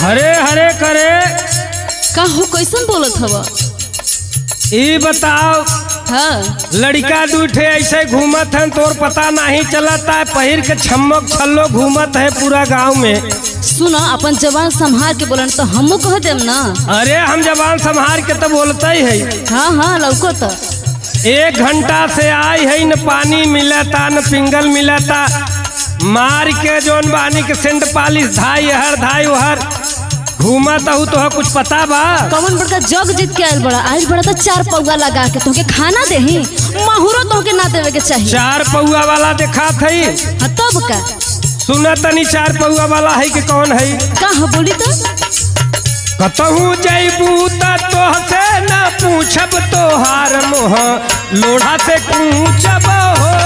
हरे हरे करे का हो कैसन बोलत हवा? ई बताओ हाँ लड़का दूठे ऐसे घूमत है तोर पता नहीं चलता है पहिर के छम्मक छल्लो घूमत है पूरा गांव में। सुना अपन जवान संभाल के बोलन तो हमू कह देम ना। अरे हम जवान संभाल के तो बोलते ही है। हाँ हाँ लौको तो 1 घंटा से आई है न पानी मिलता न पिंगल मिलता मार के जोन बानी के सेंट पालिश धाई हर धाई हर घूमत हूँ तो कुछ पता बा? कौन बड़का जग जीत के आयल बड़ा तो 4 पौवा लगा के तुमके खाना देही माहुरो तुमके ना देवे के चाहिए। 4 पौवा वाला देखा थई तब का सुना तनी 4 पौवा वाला है कि कौन है? कहा बोली तो कतहू जैबू तो से न पूछब तोहार मोह लोढ़ा से पूछब हो।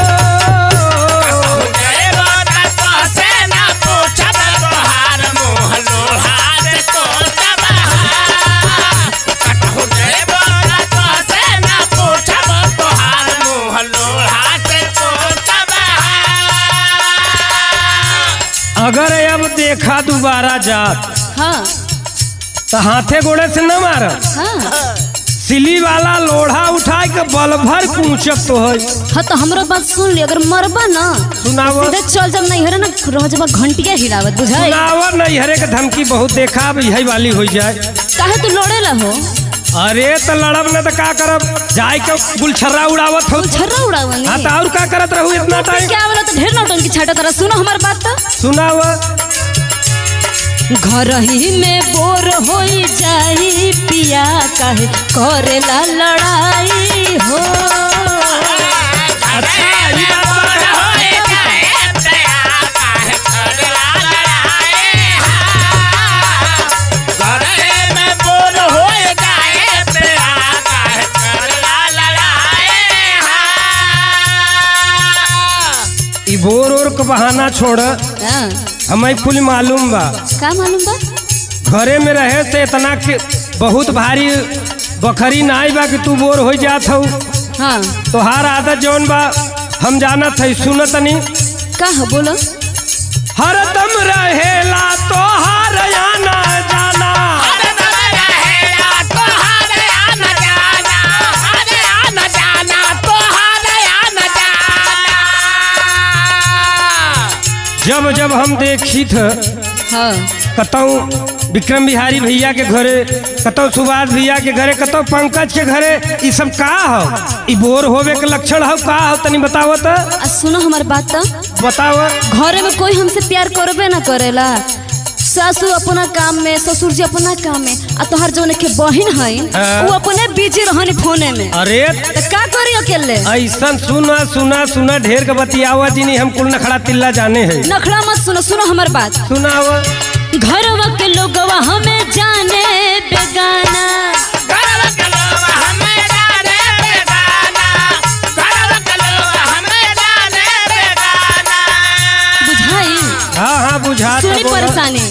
अगर अब देखा दोबारा जात हाँ तो हाथे गोड़े से न मार हाँ सिली वाला लोढ़ा उठा के बल भर पूछब तो है। हाँ तो हमरो बात सुन ली अगर मरबा ना सुनाव सीधे चल जब नहीं हरे ना रह जब घंटिया हिलावत बुझाई। सुनाव नहीं हरे के धमकी बहुत देखा अब यही वाली हो जाए। काहे तू लड़ेला हो? अरे तो लड़ब न तो का करब जाए के गुलछर्रा उड़ावत हो। छर्रा उड़ावनी हाँ तो और का करत रहू इतना टाइम? क्या बोला तो ढेर नौटंकी छाटा तरह। सुनो हमार बात तो सुनाव घर ही में बोर हो जाई पिया काहे करेला लड़ाई हो। अच्छा ई बात ई बोर ओर के बहाना छोड़ हाँ, हमें कुल मालूम बा। का मालूम बा? घरे में रहे से इतना के बहुत भारी बखरी नाई बा कि तू बोर हो जात हो। हाँ तोहार आदत जौन बा हम जानत है सुनत नहीं का हो बोलो। हरदम रहेला तोहार आना जाना जब जब हम देखी थ हाँ कतौ विक्रम बिहारी भैया के घरे कतौ सुभाष भैया के घरे कतौ पंकज के घरे ये सब का हो? ई बोर होवे के लक्षण हो का हो तनी बताओ तो। आ सुनो हमार बात तो बताओ घरे में कोई हमसे प्यार करबे ना करेला। सासू अपना काम में ससुर जी अपना काम में आ तोहर जो के बहन है वो अपने बिजी रहने फोने में। अरे तो का करी अकेले? ऐसा सुना सुना सुना ढेर के बतियावा जिनी हम कुल नखड़ा तिल्ला जाने है। नखड़ा मत सुनो, सुनो हमार बात। सुनाव घरवा के लोगवा हमें जाने बेगाना बुझाई। हाँ हाँ बुझा सुनी परेशानी।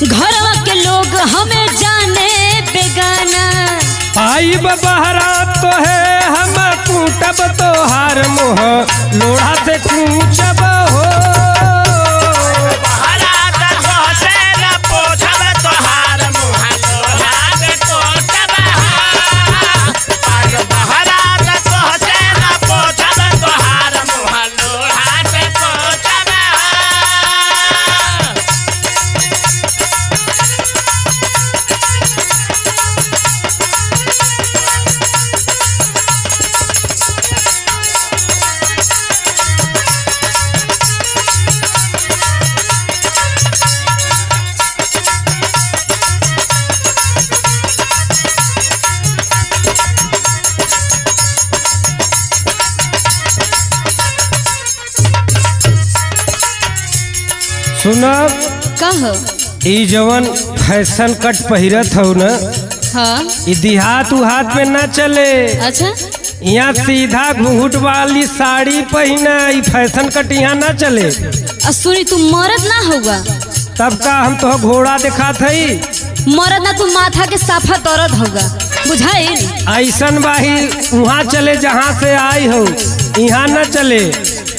घरवा के लोग हमें जाने बेगाना आई बहरा तो है हम कूटब तोहार मोह लोढ़ा से कूचब हो। सुनब का हो? ई जवन फैशन कट पहिरत हो न हाँ ई देहात उहात में न चले। अच्छा यहाँ सीधा घूंघट वाली साड़ी पहना ई फैशन कट यहाँ न चले। सुनी तू मरद ना होगा तब का हम तो घोड़ा दिखा थई मरद ना तू माथा के साफा दर्द होगा बुझाई। ऐसन बाही वहाँ चले जहाँ से आई हो यहाँ न चले।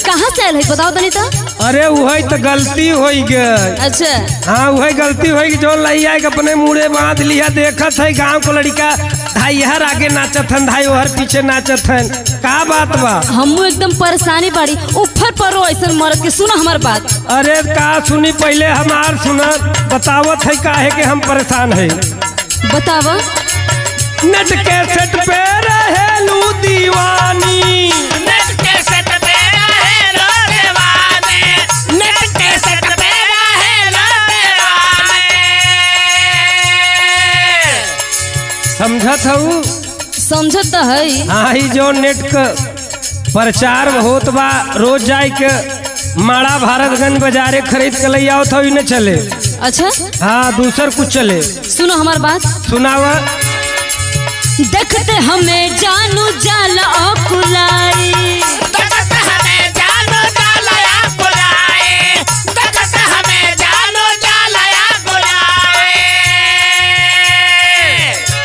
कहाँ से आयल है बताओ तनी तो। अरे वही तो गलती हो गई। अच्छा हाँ वही गलती हो गई जो लैया के अपने मुड़े बांध लिया। देखत है गांव को लड़का धाई हर आगे नाचत हन, धाई हर पीछे नाचत हन। का बात बा? हम एकदम परेशानी बाड़ी ऊपर परो ऐसा मरद के। सुनो हमार बात। अरे का सुनी पहले हमार सुना, बतावत है काहे के हम परेशान है। बतावा। नेट के सेट पे रहेलू दीवानी, नेट के सेट पे रहेलू दीवानी, नेट के सेट पे रहेलू दीवानी। समझत हूँ? समझत तो है। हाँ ही जो नेट का प्रचार होत बा, रोज जाए के माड़ा भारतगंज बाजारे खरीद के ले आओ तो न चले। अच्छा हाँ दूसर कुछ चले। सुनो हमार बात। सुनावा। देखते हमें जानू जाला कुलाई, देखते हमें जानू जाला कुलाई, देखते हमें जानू जाला कुलाई।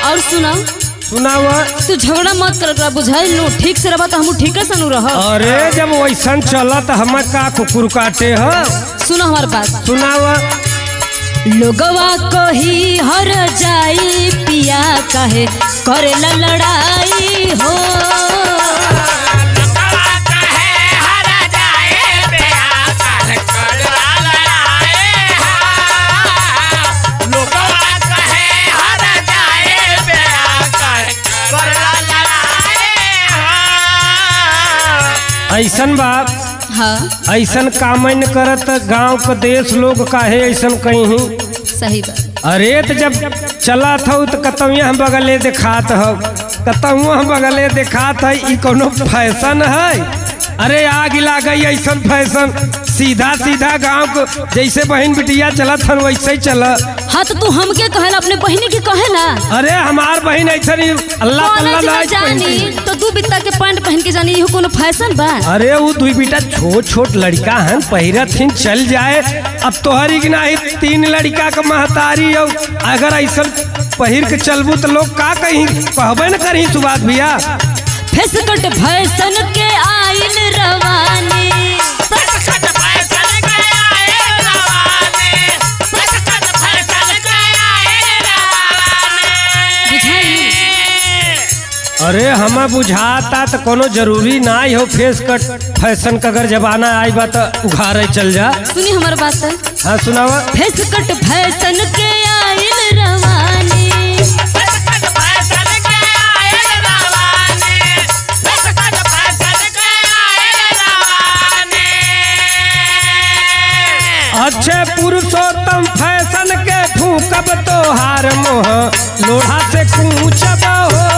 और सुना। सुनावा। तू झगड़ा मत कर, बुझाई नु ठीक से रहा तो हम ठीक से नु रह। अरे जब वैसा चला तो हम का कुकुर काटे हो। सुनो हमार बात। सुनावा। लोगवा को ही हर जाई पिया काहे करेला लड़ाई हो। लोगवा कहे हर जाए पिया काहे करेला लड़ाई हो। लोगवा कहे हर जाए पिया काहे करेला लड़ाई हो। ऐसन बात हाँ ऐसन काम न करत गांव के देश लोग काहे ऐसन कहीं। सही बात। अरे तो जब चला था तो कतौया हम बगले दिखात हो, कतौ हम बगले दिखात है। ई कोनो फैशन है? अरे आग गई ऐसा फैशन। सीधा सीधा गांव को जैसे बहन बिटिया चलत हन वैसे ही चल। हाँ तो तू हमके कहेला अपने बहनी के कहेला? अरे हमार बहन ऐसा नहीं अल्लाह कौन जानी तो दू बित्ता के पैंट पहन के जानी, इहो कोनो फैशन बा? अरे वो दुई बेटा छोट छोट लड़का हन पहिरत हिन चल जाए। अब तोहरी की नाही 3 लड़का का महतारी हो, अगर ऐसा पहिर के चलबू तो लोग का कहीं कहबे न करी। सुबात भैया फेसकट फैशन के आइल रवानी, फेसकट फैशन के आइल रवानी, फेसकट फैशन के आइल रवानी। बुझाई? अरे हमें बुझाता तो कोनो जरूरी ना हो फेस कट फैशन का। अगर जमाना आई बा तो उघारे चल जा। सुनी हमार बात। हाँ सुनावा। फेसकट फैशन के आइल रवानी, फेसकट फैशन के आइल रवानी, फेसकट फैशन के आइल रवानी। अच्छे पुरुषोत्तम फैशन के फूकब तोहार मोह, लोढ़ा से कूचब हो।